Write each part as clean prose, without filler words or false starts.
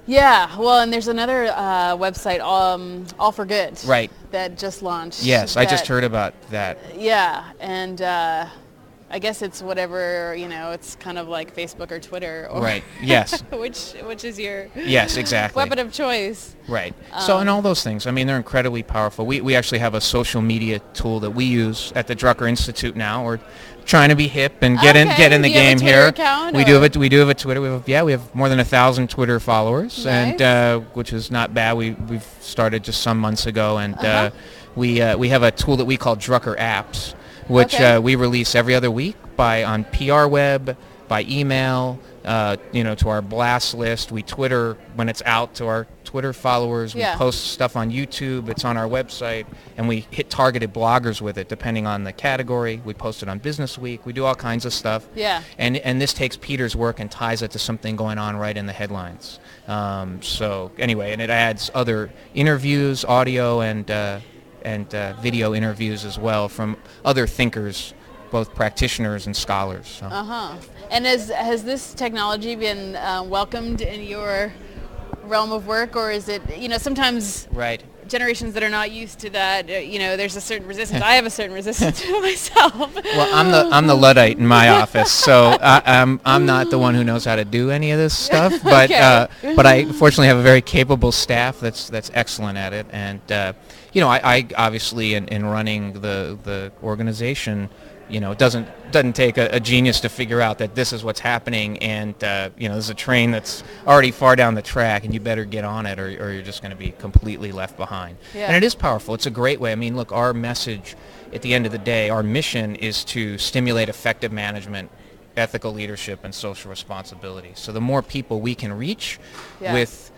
Yeah, well, and there's another website, All for Good, Right. that just launched. Yes, I just heard about that. Yeah, and I guess it's whatever, it's kind of like Facebook or Twitter, or Right. Yes. which is your Yes, exactly. weapon of choice. Right. So, and all those things, I mean, they're incredibly powerful. We actually have a social media tool that we use at the Drucker Institute now. We're trying to be hip and get in the Do you have game a Twitter here. account, We or? do have a Twitter. We have more than 1,000 Twitter followers, Nice. and which is not bad. We've started just some months ago, and we have a tool that we call Drucker Apps, which Okay. we release every other week on PR Web, by email, to our blast list. We Twitter when it's out to our Twitter followers. Yeah. We post stuff on YouTube. It's on our website, and we hit targeted bloggers with it depending on the category. We post it on Business Week. We do all kinds of stuff. Yeah. And this takes Peter's work and ties it to something going on right in the headlines. So anyway, and it adds other interviews, audio and video interviews as well from other thinkers, both practitioners and scholars. So. And has this technology been welcomed in your realm of work, or is it, sometimes Right. generations that are not used to that, there's a certain resistance. I have a certain resistance to it myself. Well, I'm the Luddite in my office, so I'm not the one who knows how to do any of this stuff. But Okay. but I fortunately have a very capable staff that's excellent at it, and I obviously in running the organization. It doesn't take a genius to figure out that this is what's happening, and there's a train that's already far down the track, and you better get on it, or you're just going to be completely left behind. Yeah. And it is powerful. It's a great way. I mean, look, our message at the end of the day, our mission is to stimulate effective management, ethical leadership, and social responsibility. So the more people we can reach with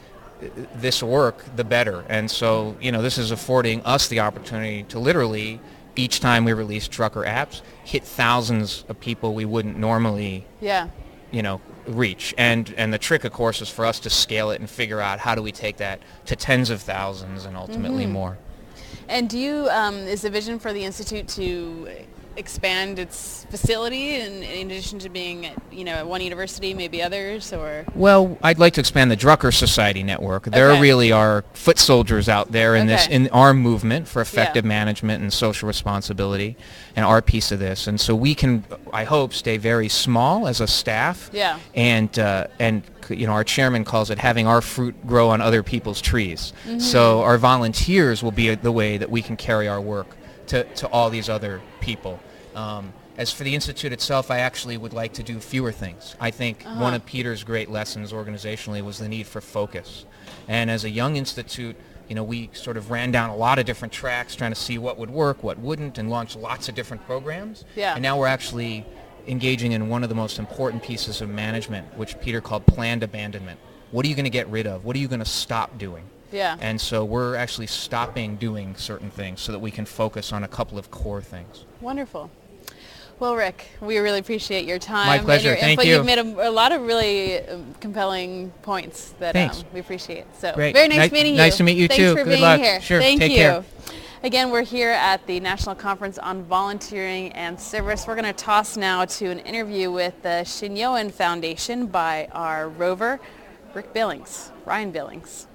this work, the better. And so, this is affording us the opportunity to literally, each time we release Drucker Apps, hit thousands of people we wouldn't normally, reach. And the trick, of course, is for us to scale it and figure out how do we take that to tens of thousands and ultimately more. And do you, is the vision for the Institute to expand its facility in addition to being at one university, maybe others, or? Well, I'd like to expand the Drucker Society network. There Okay. really are foot soldiers out there in Okay. in our movement for effective management and social responsibility, and our piece of this. And so we can, I hope, stay very small as a staff. Yeah. And our chairman calls it having our fruit grow on other people's trees. So our volunteers will be the way that we can carry our work to all these other people. As for the Institute itself, I actually would like to do fewer things. I think one of Peter's great lessons organizationally was the need for focus. And as a young institute, we sort of ran down a lot of different tracks trying to see what would work, what wouldn't, and launched lots of different programs. Yeah. And now we're actually engaging in one of the most important pieces of management, which Peter called planned abandonment. What are you going to get rid of? What are you going to stop doing? Yeah. And so we're actually stopping doing certain things so that we can focus on a couple of core things. Wonderful. Well, Rick, we really appreciate your time. My pleasure. And your Thank input. you. You've made a lot of really compelling points that Thanks. we appreciate. So Great. very nice meeting you. Nice to meet you, Thanks too. for Good being luck. here. Sure. Thank Take you. care. Again, we're here at the National Conference on Volunteering and Service. We're going to toss now to an interview with the Shinyoan Foundation by our rover, Ryan Billings.